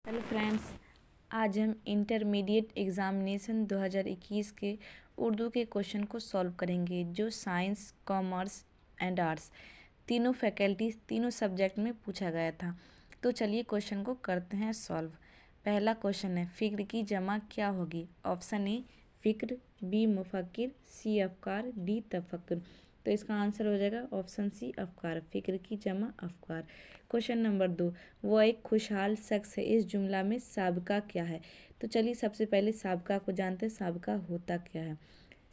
Hello friends, आज हम intermediate examination 2021 के उर्दू के क्वेश्चन को सॉल्व करेंगे जो साइंस, कॉमर्स एंड आर्ट्स तीनों फैकल्टीज तीनों सब्जेक्ट में पूछा गया था। तो चलिए क्वेश्चन को करते हैं सॉल्व। पहला क्वेश्चन है, फ़िक्र की जमा क्या होगी? ऑप्शन ए फ़िक्र, बी मुफक्किर, सी अफ़कार, डी तफक्कुर। तो इसका आंसर हो जाएगा ऑप्शन सी अफ़कार। फ़िक्र की जमा अफ़कार। क्वेश्चन नंबर 2, वो एक खुशहाल शख्स है, इस जुमला में साबिका क्या है? तो चलिए सबसे पहले साबिका को जानते हैं। साबिका होता क्या है?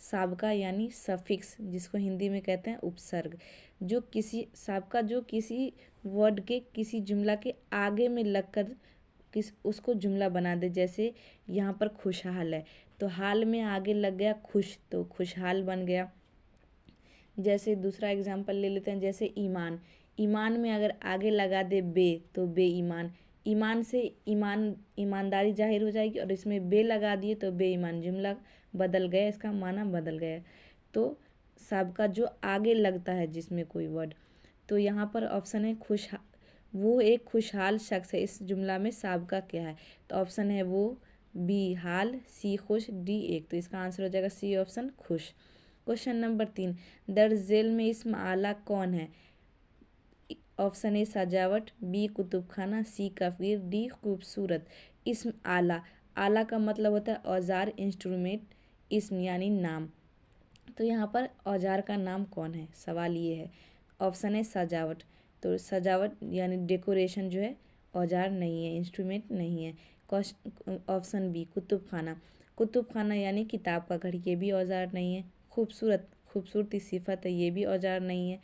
साबिका यानी सफिक्स, जिसको हिंदी में कहते हैं उपसर्ग। जो किसी साबिका जो किसी वर्ड के किसी जुमला के आगे में लगकर उसको जुमला बना दे। जैसे यहाँ पर खुशहाल है तो हाल में आगे लग गया खुश, तो खुशहाल बन गया। जैसे दूसरा एग्जाम्पल ले लेते हैं, जैसे ईमान, ईमान में अगर आगे लगा दे बे तो बेईमान, ईमान से ईमानदारी जाहिर हो जाएगी, और इसमें बे लगा दिए तो बेईमान, जुमला बदल गया, इसका माना बदल गया। तो सबका जो आगे लगता है जिसमें कोई वर्ड, तो यहाँ पर ऑप्शन है वो एक खुशहाल शख्स है, इस जुमला में साबिका क्या है? तो ऑप्शन है वो बी हाल, सी खुश, डी एक। तो इसका आंसर हो जाएगा सी ऑप्शन खुश। क्वेश्चन नंबर 3, दर्ज झेल में इस्म आला कौन है? ऑप्शन ए सजावट, बी कुतुबखाना, सी कफीर, डी खूबसूरत। इस्म आला, आला का मतलब होता है औजार, इंस्ट्रूमेंट, इस्म यानी नाम। तो यहाँ पर औजार का नाम कौन है? सवाल ये है। ऑप्शन है सजावट, तो सजावट यानी डेकोरेशन जो है औजार नहीं है, इंस्ट्रूमेंट नहीं है। ऑप्शन बी कुतुबखाना, कुतुबखाना यानी किताब का घर, ये भी औजार नहीं है। खूबसूरत, खूबसूरती सिफत है, ये भी औजार नहीं है।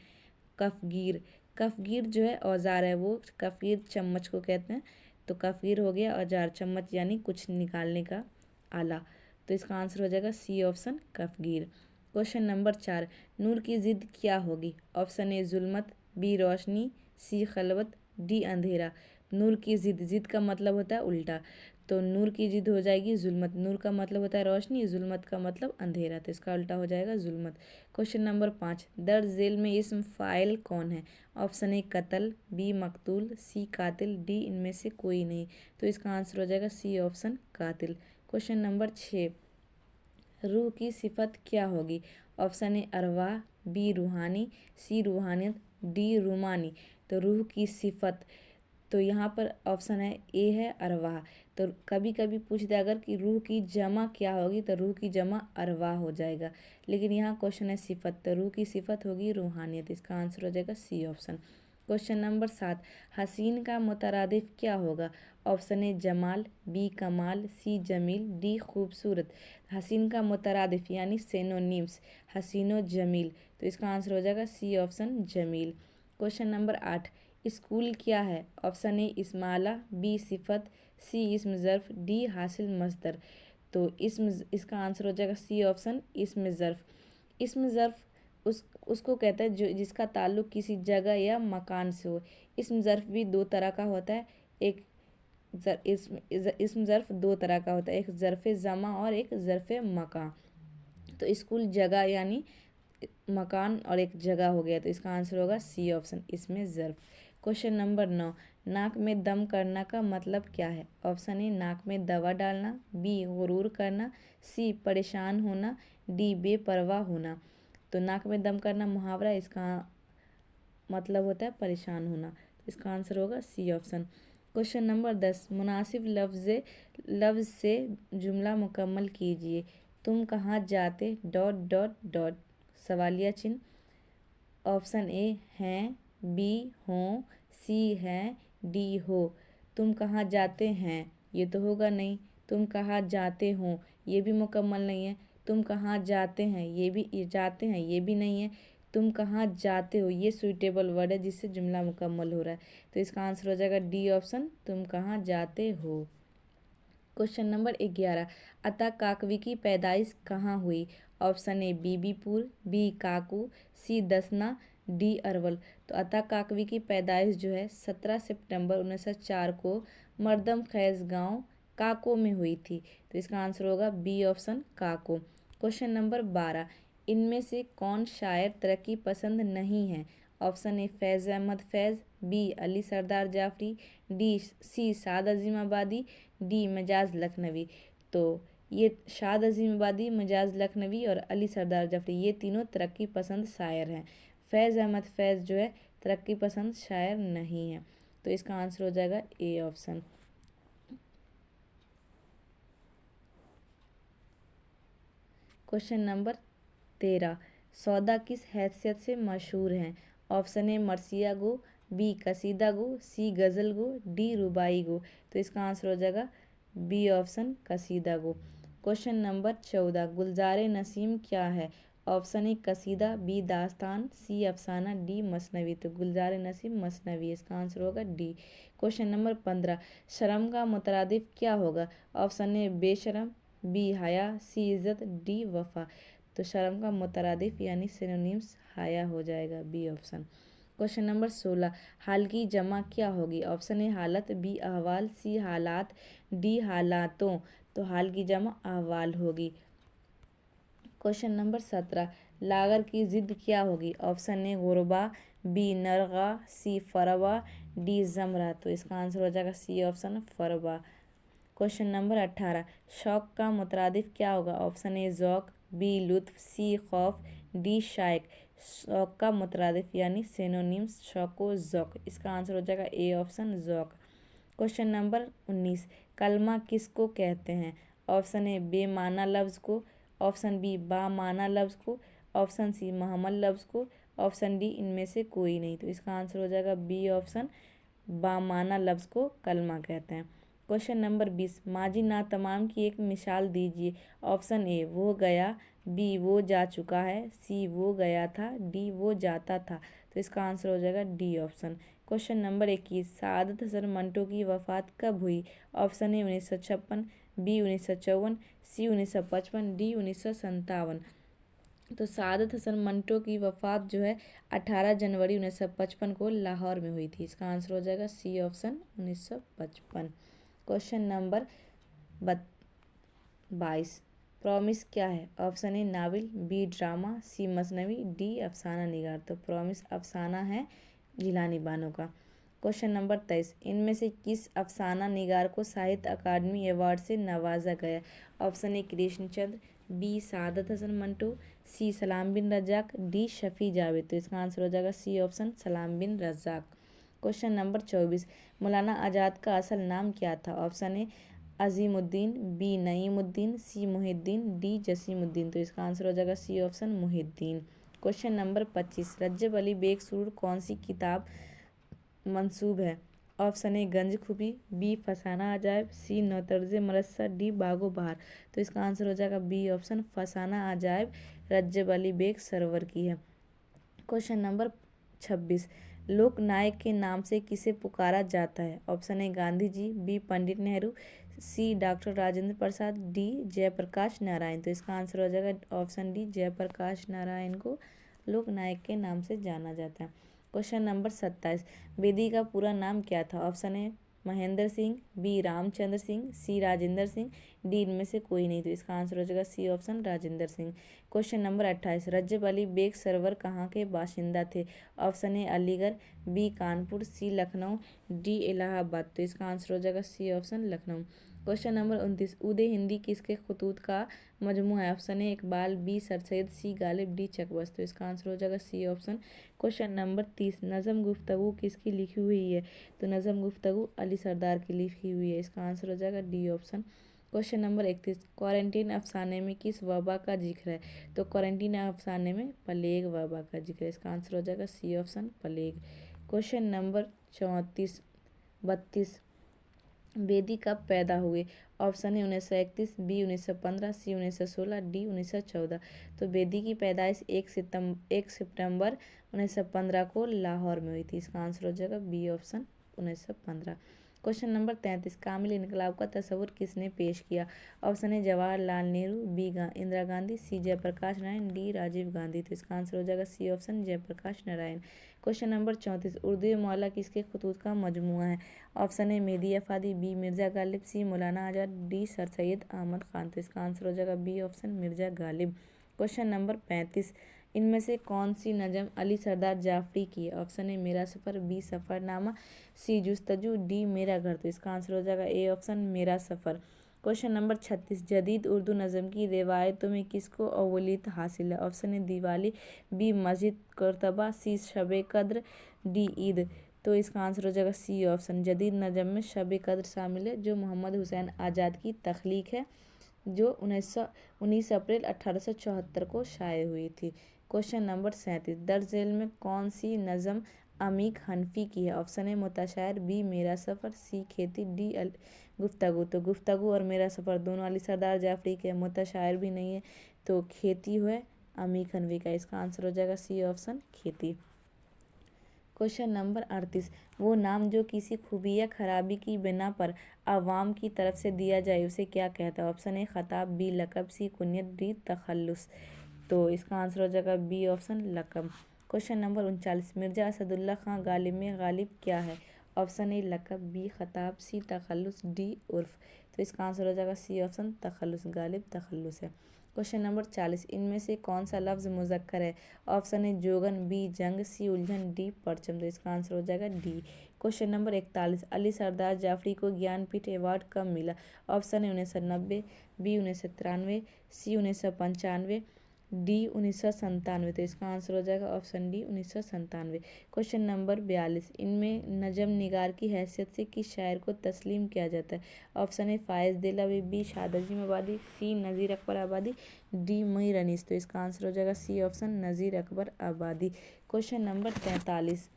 कफगीर, कफगीर जो है औजार है, वो कफगीर चम्मच को कहते हैं। तो कफगीर हो गया औजार, चम्मच यानी कुछ निकालने का आला। तो इसका आंसर हो जाएगा सी ऑप्शन कफगीर। क्वेश्चन नंबर 4, नूर की ज़िद क्या होगी? ऑप्शन ए जुल्मत, बी रोशनी, सी खलवत, डी अंधेरा। नूर की ज़िद, ज़िद का मतलब होता है उल्टा, तो नूर की ज़िद हो जाएगी जुल्मत। नूर का मतलब होता है रोशनी, जुल्मत का मतलब अंधेरा, तो इसका उल्टा हो जाएगा जुल्मत। क्वेश्चन नंबर 5, दर्ज झेल में इस्म फ़ाइल कौन है? ऑप्शन ए कत्ल, बी मकतूल, सी कातिल, डी इनमें से कोई नहीं। तो इसका आंसर हो जाएगा सी ऑप्शन कातिल। क्वेश्चन नंबर 6, रूह की सिफत क्या होगी? ऑप्शन ए अरवाह, बी रूहानी, सी रूहानियत, डी रूमानी। तो रूह की सिफत, तो यहाँ पर ऑप्शन है ए है अरवाह। तो कभी कभी पूछते अगर कि रूह की जमा क्या होगी, तो रूह की जमा अरवाह हो जाएगा, लेकिन यहाँ क्वेश्चन है सिफत, तो रूह की सिफत होगी रूहानियत। इसका आंसर हो जाएगा सी ऑप्शन। क्वेश्चन नंबर 7, हसीन का मुतरादिफ क्या होगा? ऑप्शन ए जमाल, बी कमाल, सी जमील, डी खूबसूरत। हसीन का मुतरादिफ यानी सेनोनिम्स, हसीनो जमील, तो इसका आंसर हो जाएगा C option Jamil. Question number 8, school क्या है? ऑप्शन ए इस्माला, बी सिफत, सी इस्म ज़र्फ, डी हासिल मस्दर। तो इसका आंसर हो जाएगा सी ऑप्शन इस्म ज़र्फ। इस्म ज़र्फ उसको कहता है जो जिसका ताल्लुक किसी जगह या मकान से हो। इस्म ज़र्फ भी दो तरह का होता है, एक इस्म ज़र्फ दो तरह का होता है, एक ज़र्फ़ ज़मा और एक ज़र्फ़ मकान। तो स्कूल जगह यानी मकान और एक जगह हो गया, तो इसका आंसर होगा सी ऑप्शन इसमें ज़र्फ। क्वेश्चन नंबर 9, नाक में दम करना का मतलब क्या है? ऑप्शन ए नाक में दवा डालना, बी गुरूर करना, सी परेशान होना, डी बेपरवाह होना। तो नाक में दम करना मुहावरा, इसका मतलब होता है परेशान होना, तो इसका आंसर होगा सी ऑप्शन। क्वेश्चन नंबर 10, मुनासिब लफ्ज़ से जुमला मुकम्मल कीजिए। तुम कहाँ जाते डॉट डॉट डॉट, सवालिया चिन्ह। ऑप्शन ए हैं, बी हों, सी हैं, डी हो। तुम कहाँ जाते हैं, ये तो होगा नहीं। तुम कहाँ जाते हो, ये भी मुकम्मल नहीं है। तुम कहाँ जाते हैं, ये जाते हैं ये भी नहीं है। तुम कहाँ जाते हो, ये सुइटेबल वर्ड है जिससे जुमला मुकम्मल हो रहा है, तो इसका आंसर हो जाएगा डी ऑप्शन, तुम कहाँ जाते हो। क्वेश्चन नंबर 11, अता काकवी की पैदाइश कहाँ हुई? Option A Bibipur, B Kaku, C Dasna, D Arwal. तो अता काकवी की पैदाइश जो है 17 सितंबर 1904 को मर्दम खैज गांव काको में हुई थी, तो इसका आंसर होगा B option Kako. Question number 12, इनमें से कौन शायर तरक्की पसंद नहीं है? Option A Faiz Ahmad Faiz, B Ali Sardar Jafri, C Saad Azim Abadi, D Majaz Lucknowi. तो ये शाद अजीम आबादी, मजाज लखनवी और अली सरदार जाफरी ये तीनों तरक्की पसंद शायर हैं। फैज़ अहमद फैज़ जो है तरक्की पसंद शायर नहीं है। तो इसका आंसर हो जाएगा ए ऑप्शन। क्वेश्चन नंबर 13, सौदा किस हैसियत से मशहूर हैं? ऑप्शन ए मरसिया गो, बी कसीदा गो, सी गज़ल गो, डी रुबाई गो। तो इसका आंसर हो जाएगा बी ऑप्शन कसीदा गो। क्वेश्चन नंबर 14, गुलजार नसीम क्या है? ऑप्शन ए कसीदा, बी दास्तान, सी अफसाना, डी मसनवी। तो गुलजार नसीम मसनवी, इसका आंसर होगा डी। क्वेश्चन नंबर 15, शर्म का मुतरादिफ क्या होगा? ऑप्शन ए बेशरम, बी हया, सी इज़्ज़त, डी वफा। तो शर्म का मुतरादिफ यानी सिनोनिम्स हया हो जाएगा, बी ऑप्शन। क्वेश्चन नंबर 16, हाल की जमा क्या होगी? ऑप्शन ए हालत, बी अहवाल, सी हालात, डी हालातों। तो हाल की जमा अहवाल होगी। क्वेश्चन नंबर 17, लागर की ज़िद क्या होगी? ऑप्शन ए गुरबा, बी नरगा, सी फरवा, डी जमरा। तो इसका आंसर हो जाएगा सी ऑप्शन फरवा। क्वेश्चन नंबर 18, शौक का मुतरादिफ क्या होगा? ऑप्शन ए ज़ौक़, बी लुत्फ़, सी खौफ, डी शाइक। शौक का मुतरादिफ यानी सिनोनिम्स शौक व ज़ौक़। इसका आंसर हो जाएगा ए ऑप्शन ज़ौक़। क्वेश्चन नंबर 19, कलमा किसको कहते हैं? ऑप्शन ए बेमाना लफ्ज़ को, ऑप्शन बी बामाना लफ्ज़ को, ऑप्शन सी महमल लफ्ज़ को, ऑप्शन डी इनमें से कोई नहीं। तो इसका आंसर हो जाएगा बी ऑप्शन बामाना लफ्ज़ को कलमा कहते हैं। क्वेश्चन नंबर 20, माजी ना तमाम की एक मिसाल दीजिए। ऑप्शन ए वो गया, बी वो जा चुका है, सी वो गया था, डी वो जाता था। तो इसका आंसर हो जाएगा D option. Question number 21, Saadat Hasan Manto की वफ़ात कब हुई? Option A 1956, B 1954, C 1955, D 1957। तो सादत हसन मंटो की वफ़ात जो है 18 जनवरी 1955 को लाहौर में हुई थी। इसका आंसर हो जाएगा C option 1955। Question number 22, promise क्या है? Option A novel, B drama, C मसनवी, डी अफसाना निगार। तो प्रॉमिस अफसाना है जिलानी बानो का। क्वेश्चन नंबर 23, इनमें से किस अफसाना निगार को साहित्य अकादमी अवार्ड से नवाजा गया? ऑप्शन ए कृष्णचंद्र, बी सादत हसन मंटो, सी सलाम बिन रज़ाक, डी शफ़ी जावेद। तो इसका आंसर हो जाएगा सी ऑप्शन सलाम बिन रज़ाक। क्वेश्चन नंबर 24, मौलाना आज़ाद का असल नाम क्या था? Option A Azimuddin, B Naimuddin, C Muhiddin, D Jasimuddin. तो इसका आंसर हो जाएगा C option Muhiddin. Question number 25, Rajab Ali Beg Suroor कौन सी किताब मंसूब है? ऑप्शन ए गंज खुबी, बी फसाना अजायब, सी नौतर्ज मरस्सा, डी बागो बहार। तो इसका आंसर हो जाएगा बी ऑप्शन फसाना अजायब रज्जब अली बेग सरवर की है। क्वेश्चन नंबर 26, लोक नायक के नाम से किसे पुकारा जाता है? Option A Gandhi ji, B Pandit Nehru, C doctor Rajendra Prasad, D Jayaprakash Narayan. तो इसका आंसर हो जाएगा ऑप्शन डी जयप्रकाश नारायण को लोक नायक के नाम से जाना जाता है। क्वेश्चन नंबर 27, बेदी का पूरा नाम क्या था? Option A Mahendra Singh, B Ramchandra Singh, C Rajendra Singh, D इनमें से कोई नहीं। तो इसका आंसर हो जाएगा C option Rajendra Singh. Question number 28, Rajab Ali Beg Sarwar कहाँ के बाशिंदा थे? Option A Aligarh, B Kanpur, C Lucknow, D Allahabad. तो इसका आंसर हो जाएगा C option Lucknow. Question number 29, Ude Hindi किसके खतूत का मजमू है? Option A Iqbal, B sir Syed, C Ghalib, D Chakbast. तो इसका आंसर हो जाएगा सी ऑप्शन। क्वेश्चन नंबर 30, नज़म गुफ्तगू किसकी लिखी हुई है? तो नज़म गुफ्तगू अली सरदार की लिखी हुई है। इसका आंसर हो जाएगा D option. Question number 31, quarantine अफसाने में किस वबा का जिक्र है? तो क्वारंटीन अफसाने में प्लेग वबा का जिक्र है। इसका आंसर हो जाएगा C option plague. Question number 32, Bedi कब पैदा हुए? Option A 1931, B 1915, C 1916, D 1914। तो बेदी की पैदाइश 1 सितंबर 1915 को लाहौर में हुई थी। इसका आंसर हो जाएगा बी ऑप्शन 1915। क्वेश्चन नंबर 33, कामिल इनकलाब का तस्वुर किसने पेश किया? Option A Jawaharlal Nehru, B Indira Gandhi, C Jayaprakash Narayan, D Rajiv Gandhi. तो इसका आंसर हो जाएगा C option Jayaprakash Narayan. Question number 34, Urdu मौला किसके खतूत का मजमुआ है? Option A Mehdi Afadi, B Mirza Ghalib, C Maulana Azad, D sir Syed Ahmad Khan. तो इसका आंसर हो जाएगा B option Mirza Ghalib. Question number 35, इनमें से कौन सी नज़म अली सरदार जाफरी की है? ऑप्शन ए मेरा सफ़र, बी सफ़रनामा, सी जुस्तजू, डी मेरा घर। तो इसका आंसर हो जाएगा ए ऑप्शन मेरा सफ़र। क्वेश्चन नंबर 36, जदीद उर्दू नज़म की रिवायतों में किसको अव्वलियत हासिल है? ऑप्शन ए दिवाली, बी मस्जिद कुर्तबा, सी शब कद्र, डी ईद। तो इसका आंसर हो जाएगा सी ऑप्शन। जदीद नज़म में शब कद्र शामिल है, जो मोहम्मद हुसैन आज़ाद की तख्लीक है, जो 19 अप्रैल 1874 को शाये हुई थी। क्वेश्चन नंबर 37, दर्ज झेल में कौन सी नज़म अमीक हनफी की है? ऑप्शन ए मुताशायर, बी मेरा सफ़र, सी खेती, डी गुफ्तगू। तो गुफ्तगू और मेरा सफ़र दोनों अली सरदार जाफरी के, मुताशायर भी नहीं है, तो खेती हुए अमीक हनफी का। इसका आंसर हो जाएगा सी ऑप्शन खेती। क्वेश्चन नंबर 38, वो नाम जो किसी खूबी या खराबी की बिना पर आवाम की तरफ से दिया जाए उसे क्या कहता है? ऑप्शन ए खताब, बी लक़ब, सी कुनियत, डी तखल्लुस। तो इसका आंसर हो जाएगा बी ऑप्शन लक़ब। क्वेश्चन नंबर 39, मिर्ज़ा असदुल्ला खां गालिब में गालिब क्या है? ऑप्शन ए लक़ब, बी खताब, सी तखल्लुस, डी उर्फ। तो इसका आंसर हो जाएगा सी ऑप्शन तखल्लुस, गालिब तखल्लुस है। क्वेश्चन नंबर 40, इनमें से कौन सा लफ्ज़ मुज़क्कर है? ऑप्शन ए जोगन, बी जंग, सी उलझन, डी परचम। तो इसका आंसर हो जाएगा D. Question number 41, Ali Sardar Jafri को ज्ञानपीठ अवार्ड कब मिला? Option A 1990, B 1993, C 1995, D 1997। तो इसका आंसर हो जाएगा ऑप्शन डी 1997। क्वेश्चन नंबर 42, इनमें नजम निगार की हैसियत से किस शायर को तस्लीम किया जाता है? Option A Faiz Dehlvi, B Shad अज़ीम आबादी, सी नज़ीर अकबर आबादी, डी मोइन अनीस। तो इसका आंसर हो जाएगा सी ऑप्शन नज़ीर अकबर आबादी। क्वेश्चन नंबर 43,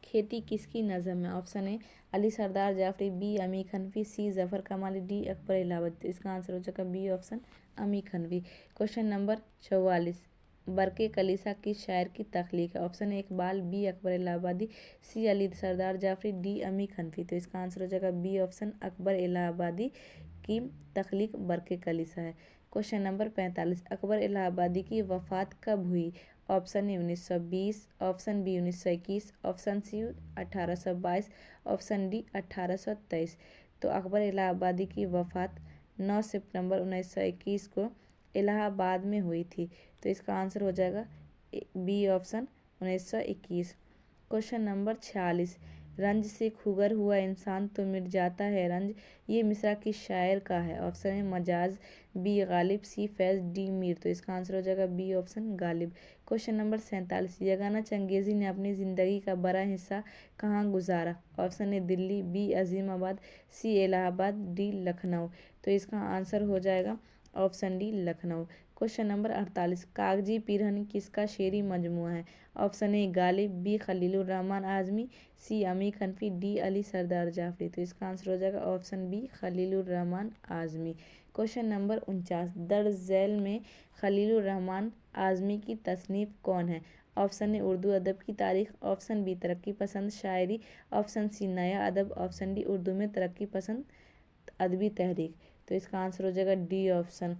खेती किसकी नज़म है? Option A Ali Sardar Jafri, B Amiq Hanfi, C Zafar Kamali, D Akbar Allahabadi. तो इसका आंसर हो जाएगा B option Amiq Hanfi. Question number 44, बरक़े कलीसा किस शायर की तख्लीक है? Option A Iqbal, B Akbar Allahabadi, C Ali Sardar Jafri, D Amiq Hanfi. तो इसका आंसर हो जाएगा बी ऑप्शन अकबर इलाहाबादी की तख्लीक बरक़े कलीसा है। क्वेश्चन नंबर 45, अकबर इलाहाबादी की वफ़ात कब हुई? Option A 1920, option B 1921, option C 1822, option D 1823। तो अकबर इलाहाबादी की वफ़ात 9 सितंबर 1921 को इलाहाबाद में हुई थी। तो इसका आंसर हो जाएगा बी ऑप्शन 1921। क्वेश्चन नंबर 46, रंज से खुगर हुआ इंसान तो मिट जाता है रंज, ये मिसरा किस शायर का है? Option A Majaz, B Ghalib, C Faiz, D Mir. तो इसका आंसर हो जाएगा B option Ghalib. Question number 47, Yagana Changezi ने अपनी ज़िंदगी का बड़ा हिस्सा कहाँ गुजारा? Option A Delhi, B Azimabad, C Allahabad, D Lucknow. तो इसका आंसर हो जाएगा option D Lucknow. Question number 48, कागजी पिरहन किसका शेरी मजमूआ है? Option A Ghalib, B Khalilur Rahman Azmi, C Amiq Hanafi, D Ali Sardar Jafri. तो इसका आंसर हो जाएगा option B Khalilur Rahman Azmi. Question number 49, दर्ज झेल में खलीलुर रहमान आज़मी की तसनीफ़ कौन है? ऑप्शन ए उर्दू अदब की तारीख़, ऑप्शन बी तरक्की पसंद शायरी, ऑप्शन सी नया अदब, ऑप्शन डी उर्दू में तरक्की पसंद अदबी तहरीक। तो इसका आंसर हो जाएगा डी ऑप्शन।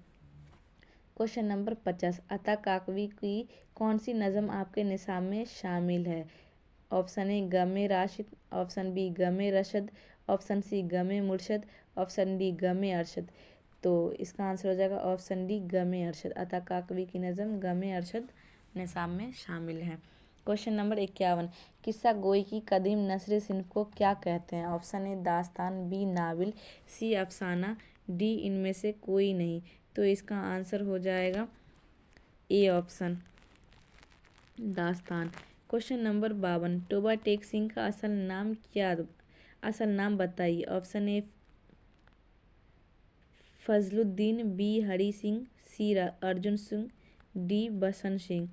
क्वेश्चन नंबर 50, अता काकवी की कौन सी नज़म आपके निसाब में शामिल है? ऑप्शन ए गमे राशिद, ऑप्शन बी गमे रशद, ऑप्शन सी गमे मुर्शद, ऑप्शन डी गमे अरशद। तो इसका आंसर हो जाएगा ऑप्शन डी गमे अरशद। अता काकवी की नज़म गमे अरशद निसाब में शामिल है। क्वेश्चन नंबर 51, किस्सा गोई की कदीम नस्र सिन्फ को क्या कहते हैं? ऑप्शन ए दास्तान, बी नावल, सी अफसाना, डी इनमें से कोई नहीं। तो इसका आंसर हो जाएगा ए ऑप्शन दास्तान। क्वेश्चन नंबर 52, टोबा टेक सिंह का असल नाम बताइए। Option A Fazluddin, B Hari Singh, C Arjun Singh, D Basant Singh.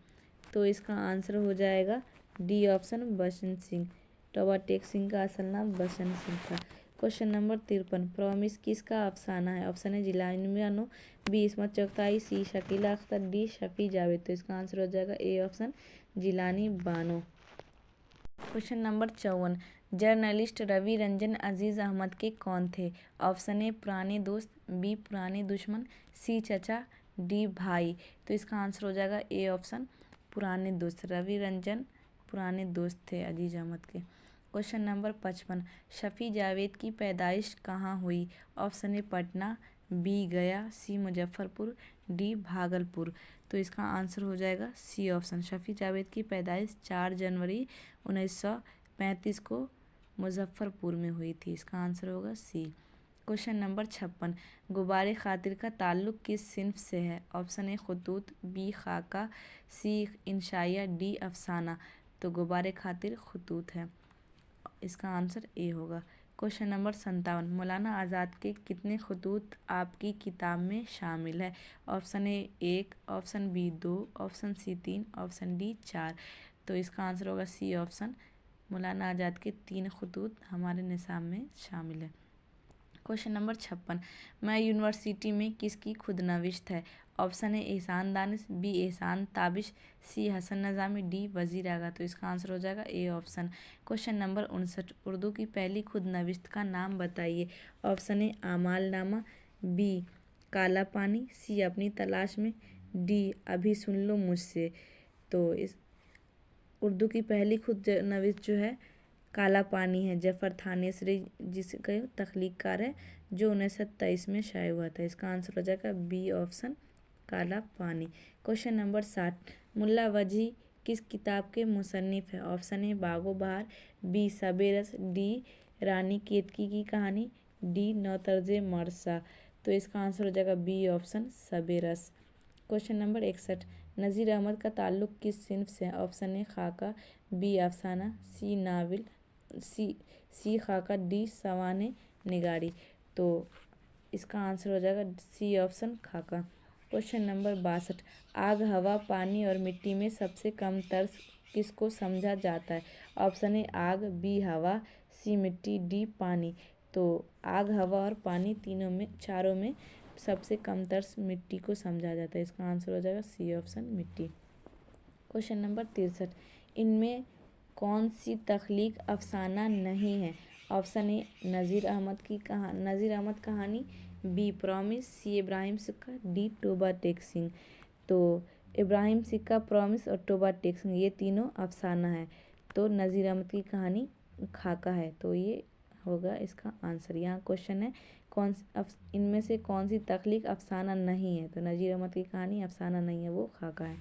तो इसका आंसर हो जाएगा डी ऑप्शन बसंत सिंह। टोबा टेक सिंह का असल नाम बसंत सिंह था। क्वेश्चन नंबर 53, प्रॉमिस किसका अफसाना है? Option A Jilani Bano, B Ismat Chughtai, C Shakila Akhtar, D Shafi Javed. तो इसका आंसर हो जाएगा A option Jilani Bano. Question number 54, journalist Ravi Ranjan Aziz Ahmad के कौन थे? ऑप्शन ए पुराने दोस्त, बी पुराने दुश्मन, सी चचा, डी भाई। तो इसका आंसर हो जाएगा ए ऑप्शन पुराने दोस्त। रवि रंजन पुराने दोस्त थे अजीज़ अहमद के। क्वेश्चन नंबर 55, शफ़ी जावेद की पैदाइश कहाँ हुई? ऑप्शन ए पटना, बी गया, सी मुजफ्फरपुर, डी भागलपुर। तो इसका आंसर हो जाएगा सी ऑप्शन। शफी जावेद की पैदाइश 4 जनवरी 1935 को मुजफ्फरपुर में हुई थी। इसका आंसर होगा सी। क्वेश्चन नंबर 56, गुब्बारे खातिर का ताल्लुक किस सिन्फ से है? ऑप्शन ए खतूत, बी खाका, सी इंशाइया, डी अफसाना। तो गुब्बारे खातिर खतूत है, इसका आंसर ए होगा। क्वेश्चन नंबर 57, मौलाना आज़ाद के कितने खतूत आपकी किताब में शामिल है? Option A 1, option B 2, option C 3, option D 4। तो इसका आंसर होगा सी ऑप्शन। मौलाना आज़ाद के 3 खतूत हमारे निसाब में शामिल है। क्वेश्चन नंबर 56, मैं यूनिवर्सिटी में किसकी खुदनविश्त है? ऑप्शन ए एहसान दानिश, बी एहसान ताबिश, सी हसन नज़ामी, डी वज़ीर आगा। तो इसका आंसर हो जाएगा A option. Question number 59, Urdu की पहली खुदनविश्त का नाम बताइए। ऑप्शन ए आमाल नामा, बी काला पानी, सी अपनी तलाश में, डी अभी सुन लो मुझसे। तो इस उर्दू की पहली खुदनविश्त जो है काला पानी है। जफ़र थानेसरी जिसका तख्लीक़कार है, जो 1923 में शाया हुआ था। इसका आंसर हो जाएगा बी ऑप्शन, काला पानी। क्वेश्चन नंबर 60, मुल्ला वजी किस किताब के मुसन्निफ़ है? ऑप्शन ए बागो बहार, बी सबेरस, डी रानी केतकी की कहानी, डी नौतर्जे मरसा। तो इसका आंसर हो जाएगा बी ऑप्शन, सबेरस। क्वेश्चन नंबर 61, नज़ीर अहमद का ताल्लुक़ किस सिन्फ से है? ऑप्शन ए खाका, बी अफसाना, सी नावल, सी खाका, डी सवाने निगारी। तो इसका आंसर हो जाएगा सी ऑप्शन, खाका। क्वेश्चन नंबर 62, आग, हवा, पानी और मिट्टी में सबसे कम तर्स किसको समझा जाता है? ऑप्शन ए आग, बी हवा, सी मिट्टी, डी पानी। तो आग, हवा और पानी चारों में सबसे कम तर्स मिट्टी को समझा जाता है। इसका आंसर हो जाएगा सी ऑप्शन, मिट्टी। क्वेश्चन नंबर 63, इनमें कौन सी तख्लीक अफसाना नहीं है? ऑप्शन ए नज़ीर अहमद कहानी, बी प्रॉमिस, सी इब्राहिम सिक्का, डी टोबा टेक सिंह। तो इब्राहिम सिक्का, प्रॉमिस और टोबा टेक सिंह ये तीनों अफसाना है। तो नज़ीर अहमद की कहानी खाका है। तो ये होगा इसका आंसर। यहाँ क्वेश्चन है इनमें से कौन सी तख्लीक अफसाना नहीं है? तो नज़ीर अहमद की कहानी अफसाना नहीं है, वो खाका है।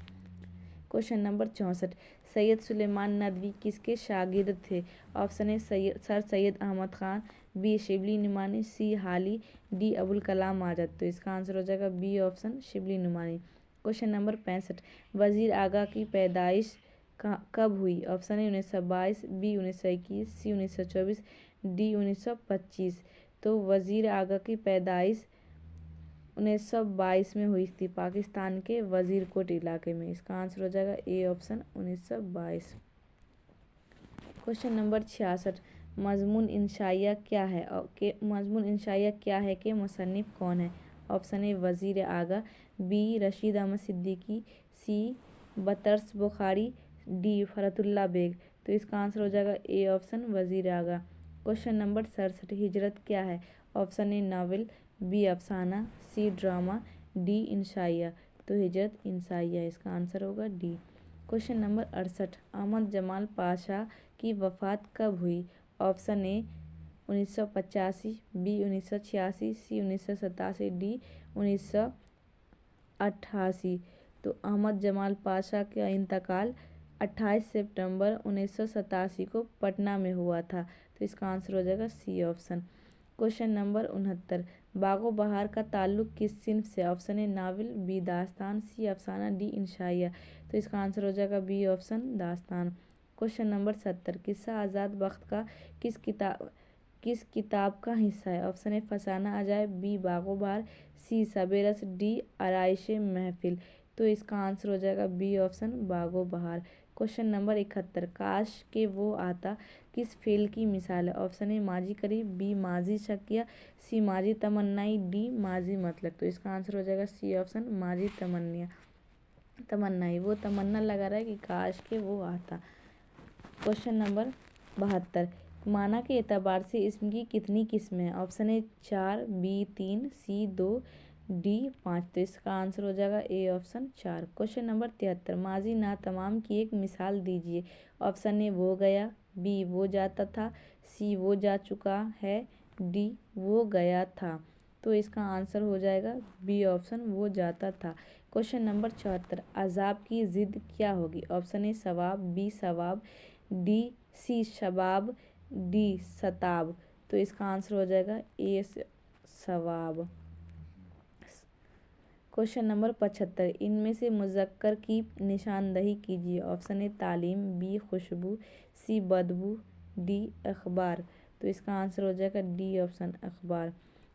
क्वेश्चन नंबर 64, सैयद सुलेमान नदवी किसके शागिर्द थे? Option A sir Syed Ahmad Khan, B Shibli Nomani, C Hali, D Abul Kalam Azad. तो इसका आंसर हो जाएगा B option, Shibli Nomani. Question number 65, Wazir Agha की पैदाइश कब हुई? Option A 1922, B 1921, C 1924, D 1925। तो वज़ीर आगा की पैदाइश 1922 में हुई थी, पाकिस्तान के वज़ीरकोट इलाके में। इसका आंसर हो जाएगा ए ऑप्शन, 1922। क्वेश्चन नंबर 66, मज़मून इंशाइया क्या है? मज़मून इंशाइया क्या है के मुसन्निफ़ कौन है? ऑप्शन ए वज़ीर आगा, बी रशीद अहमद सिद्दीकी, सी बतरस बुखारी, डी फरतुल्ला बेग। तो इसका आंसर हो जाएगा ए ऑप्शन, वज़ीर आगा। क्वेश्चन नंबर 67, हिजरत क्या है? ऑप्शन ए नावल, बी अफसाना, सी ड्रामा, डी इंशाइया। तो हिजरत इंशाइया, इसका आंसर होगा D. Question number 68, Ahmad Jamal Pasha की वफ़ात कब हुई? Option A 1985, B 1986, C 1987, D 1988। तो अहमद जमाल पाशा का इंतकाल 28 सितंबर 1987 को पटना में हुआ था। तो इसका आंसर हो जाएगा सी ऑप्शन। क्वेश्चन नंबर 69, बागो बहार का ताल्लुक़ किस सिन्फ से? ऑप्शन ए नावल, बी दास्तान, सी अफसाना, डी इंशाइया। तो इसका आंसर हो जाएगा बी ऑप्शन, दास्तान। क्वेश्चन नंबर 70, किस्सा आज़ाद बख्त का किस किताब का हिस्सा है? ऑप्शन ए फसाना अजायब, बी बागो बहार, सी सबेरस, डी आराइश महफिल। तो इसका आंसर हो जाएगा बी ऑप्शन, बागो बहार। क्वेश्चन नंबर 71, काश के वो आता किस फेल की मिसाल है? ऑप्शन ए माजी करीब, बी माजी शकिया, सी माजी तमन्नाई, डी माजी मतलब। तो इसका आंसर हो जाएगा सी ऑप्शन, माजी तमन्नाई। वो तमन्ना लगा रहा है कि काश के वो आता। क्वेश्चन नंबर 72, माना के एतबार से इस्म की कितनी किस्में हैं? Option A 4, B 3, C 2, D 5। तो इसका आंसर हो जाएगा ए ऑप्शन, 4। क्वेश्चन नंबर 73, माजी ना तमाम की एक मिसाल दीजिए। ऑप्शन ए वो गया, बी वो जाता था, सी वो जा चुका है, डी वो गया था। तो इसका आंसर हो जाएगा बी ऑप्शन, वो जाता था। क्वेश्चन नंबर 74, अजाब की जिद क्या होगी? ऑप्शन ए सवाब, बी सवाब, डी सी शबाब, डी सताब। तो इसका आंसर हो जाएगा ए सवाब। क्वेश्चन नंबर 75, इनमें से मुज़क्कर की निशानदही कीजिए। ऑप्शन ए तालीम, बी खुशबू, सी बदबू, डी अखबार। तो इसका आंसर हो जाएगा डी ऑप्शन, अखबार।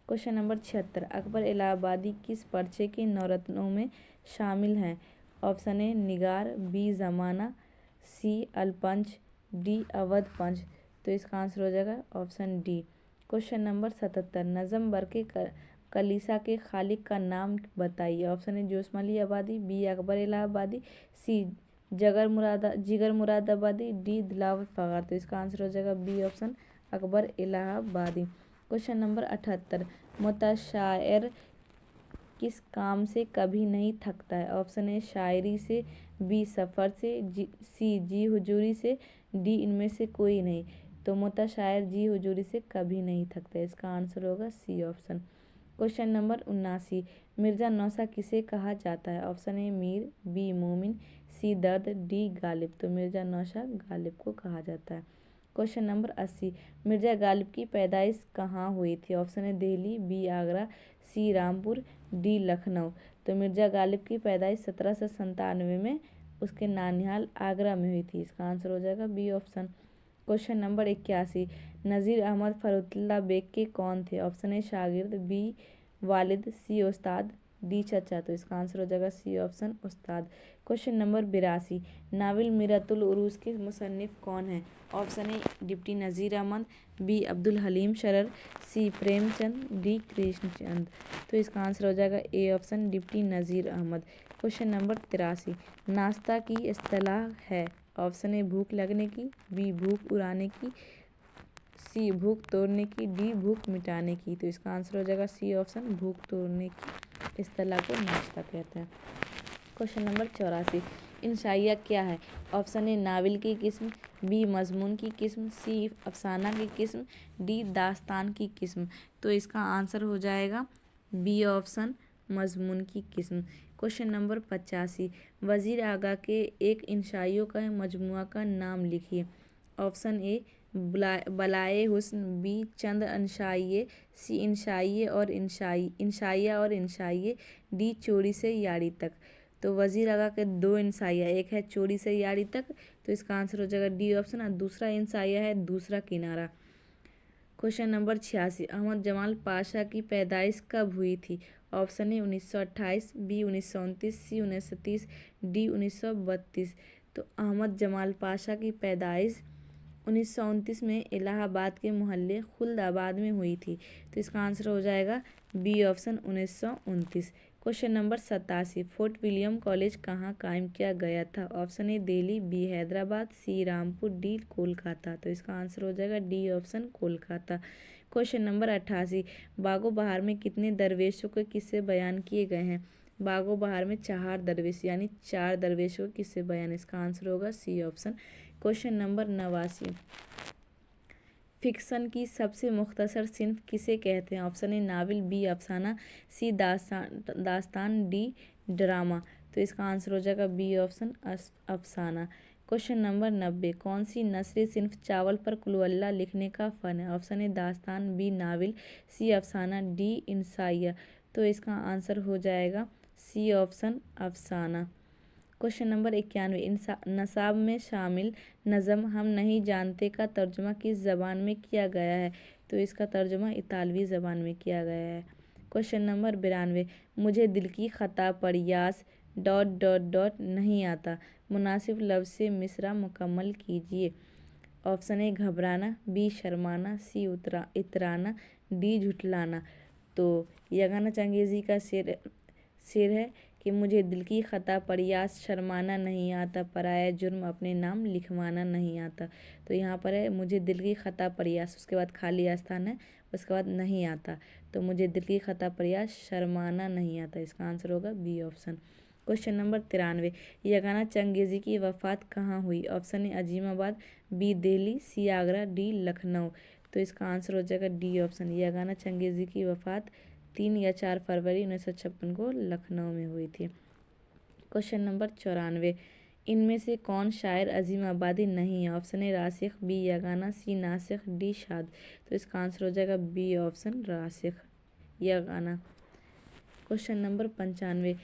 क्वेश्चन नंबर 76, अकबर इलाहाबादी किस पर्चे के नवरत्नों में शामिल हैं? ऑप्शन ए निगार, बी ज़माना, सी अलपंच, डी अवध पंच। तो इसका आंसर हो जाएगा ऑप्शन डी। क्वेश्चन नंबर 77, नज़म बरके कलीसा के खालिक का नाम बताइए। ऑप्शन ए जोशमली आबादी, बी अकबर इलाहाबादी, सी जिगर मुरादाबादी, डी दिलावर फगार। तो इसका आंसर हो जाएगा बी ऑप्शन, अकबर इलाहाबादी। क्वेश्चन नंबर 78, मुतशायर किस काम से कभी नहीं थकता है? ऑप्शन ए शायरी से, बी सफ़र से, सी जी हुजूरी से, डी इनमें से कोई नहीं। तो मुतशायर जी हुजूरी से कभी नहीं थकता है। इसका आंसर होगा C option. Question number 79, Mirza Nausha किसे कहा जाता है? ऑप्शन ए मीर, बी मोमिन, सी दर्द, डी गालिब। तो मिर्ज़ा नौसा गालिब को कहा जाता है। क्वेश्चन नंबर 80, मिर्ज़ा गालिब की पैदाइश कहाँ हुई थी? Option A Delhi, B Agra, C Rampur, D Lucknow. तो मिर्ज़ा गालिब की पैदाइश 1797 में उसके नानिहाल आगरा में हुई थी। इसका आंसर हो जाएगा बी ऑप्शन। क्वेश्चन नंबर 81, नज़ीर अहमद फरुतुल्लाह बेग के कौन थे? ऑप्शन ए शागिर्द, बी वालिद, सी उस्ताद, डी चचा। तो इसका आंसर हो जाएगा सी ऑप्शन, उस्ताद। Question number 82, novel Mirat-ul Uroos के मुसन्निफ कौन हैं? Option A deputy Nazir Ahmad, B Abdul Halim Sharar, C Premchand, D Krishan Chander. तो इसका आंसर हो जाएगा A option, deputy Nazir Ahmad. Question number 83, नाश्ता की इस्तिलाह है? ऑप्शन ए भूख लगने की, बी भूख उड़ाने की, सी भूख तोड़ने की, डी भूख मिटाने की। तो इसका आंसर हो जाएगा सी ऑप्शन, भूख तोड़ने की इस्तिलाह को नाश्ता कहते हैं। क्वेश्चन नंबर 84, इंशाइया क्या है? ऑप्शन ए नावल की किस्म, बी मजमून की किस्म, सी अफसाना की किस्म, डी दास्तान की किस्म। तो इसका आंसर हो जाएगा बी ऑप्शन, मजमून की किस्म। क्वेश्चन नंबर 85, वज़ीर आगा के एक इंशाइयों का मजमुआ का नाम लिखिए। ऑप्शन ए बलाए हुस्न, बी चंद इंशाइये, सी इंशाइया और इंशाइये, डी चोरी से यारी तक। तो वज़ीर आगा के दो इंशाइया, एक है चोरी से यारी तक, तो इसका आंसर हो जाएगा डी ऑप्शन, और दूसरा इंशाइया है दूसरा किनारा। क्वेश्चन नंबर 86, अहमद जमाल पाशा की पैदाइश कब हुई थी? Option A 1928, B 1929, C 1930, D 1932। तो अहमद जमाल पाशा की पैदाइश 1929 में इलाहाबाद के मोहल्ले खुल्दाबाद में हुई थी। तो इसका आंसर हो जाएगा B option, 1929। Question number 87, Fort William College कहाँ कायम किया गया था? Option A Delhi, B Hyderabad, C Rampur, D Kolkata. तो इसका आंसर हो जाएगा D option, Kolkata. Question number 88, Bagh-o बहार में कितने दरवेशों के किस्से बयान किए गए हैं? बागो बहार में 4 दरवेश, यानी 4 दरवेशों के किस्से बयान। इसका आंसर होगा C option. Question number 89, fiction की सबसे मुख्तसर सिन्फ किसे कहते हैं? ऑप्शन ए नावल, बी अफसाना, सी दास्तान, डी ड्रामा। तो इसका आंसर हो जाएगा बी ऑप्शन, अफसाना। क्वेश्चन नंबर 90, कौन सी नस्री सिन्फ चावल पर कुलवल्ला लिखने का फ़न है? ऑप्शन ए दास्तान, बी नावल, सी अफसाना, डी इंसाइया। तो इसका आंसर हो जाएगा सी ऑप्शन, अफसाना। क्वेश्चन नंबर 91, नसाब में शामिल नज़म हम नहीं जानते का तर्जुमा किस ज़बान में किया गया है? तो इसका तर्जुमा इतालवी ज़बान में किया गया है। क्वेश्चन नंबर 92, मुझे दिल की ख़ता पर यास ... नहीं आता, मुनासिब लफ्ज़ से मिसरा मुकम्मल कीजिए। ऑप्शन ए घबराना, बी शर्माना, सी इतराना, डी झुठलाना। तो यगाना चंगेज़ी का शेर है कि मुझे दिल की ख़ता पर यास शर्माना नहीं आता, पराया जुर्म अपने नाम लिखवाना नहीं आता। तो यहाँ पर है मुझे दिल की ख़ता पर यास, उसके बाद खाली आस्थान है, उसके बाद नहीं आता। तो मुझे दिल की ख़ता पर यास शर्माना नहीं आता। इसका आंसर होगा B option. Question number 93, Yagana Changezi की वफ़ात कहाँ हुई? Option A Azimabad, B Delhi, C Agra, D Lucknow. तो इसका आंसर हो जाएगा डी ऑप्शन, यगाना चंगेज़ी की वफ़ात 3 या 4 फरवरी 1956 को लखनऊ में हुई थी। क्वेश्चन नंबर 94, इनमें से कौन शायर अजीम आबादी नहीं है? ऑप्शन ए राशिक, बी यगाना, सी नासिक, डी शाद। तो इसका आंसर हो जाएगा बी ऑप्शन राशिक यगाना। क्वेश्चन नंबर 95,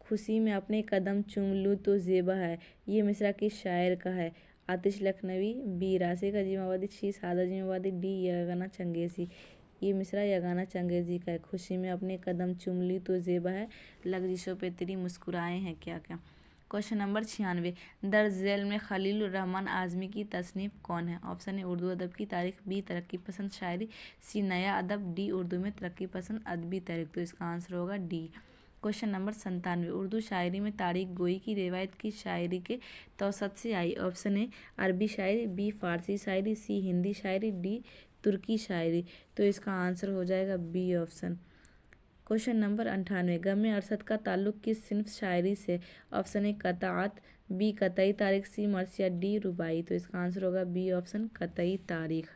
खुशी में अपने कदम चूम लूँ तो ज़ेबा है, ये मिसरा किस शायर का है? आतिश लखनवी, बी राशिक अजीम आबादी, सी साद अजीम आबादी, डी यगाना चंगेज़ी। ये मिसरा यगाना चंगेज़ी का है। खुशी में अपने कदम चूम ली तो ज़ेबा है, लग जिसों पे तेरी मुस्कुराए हैं क्या क्या। क्वेश्चन नंबर 96, दर्ज झेल में खलील रहमान आज़मी की तसनीफ़ कौन है? ऑप्शन ए उर्दू अदब की तारीख, बी तरक्की पसंद शायरी, सी नया अदब, डी उर्दू में तरक्की पसंद अदबी तहरीक। तो इसका आंसर होगा डी। क्वेश्चन नंबर 97, उर्दू शायरी में तारीख गोई की रिवायत की शायरी के तौसत से आई? ऑप्शन ए अरबी शायरी, बी फारसी शायरी, सी हिंदी शायरी, डी तुर्की शायरी। तो इसका आंसर हो जाएगा बी ऑप्शन। क्वेश्चन नंबर 98, गम अरसद का ताल्लुक किस सिन्फ शायरी से? ऑप्शन ए कताअत, बी कतई तारीख, सी मरसिया, डी रुबाई। तो इसका आंसर होगा बी ऑप्शन कतई तारीख।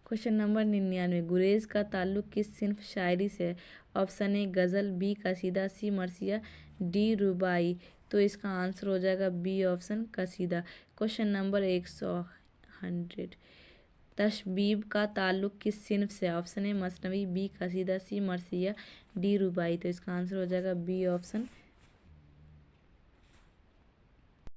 क्वेश्चन नंबर 99, गुरेज का ताल्लुक किस सिन्फ शायरी से? ऑप्शन ए गज़ल, बी कसीदा, सी मरसिया, डी रुबाई। तो इसका आंसर हो जाएगा बी ऑप्शन कसीदा। क्वेश्चन नंबर 100, तशबीब का ताल्लुक किस सिन्फ से? ऑप्शन ए मसनवी, बी कसीदा, सी मरसिया, डी रुबाई। तो इसका आंसर हो जाएगा बी ऑप्शन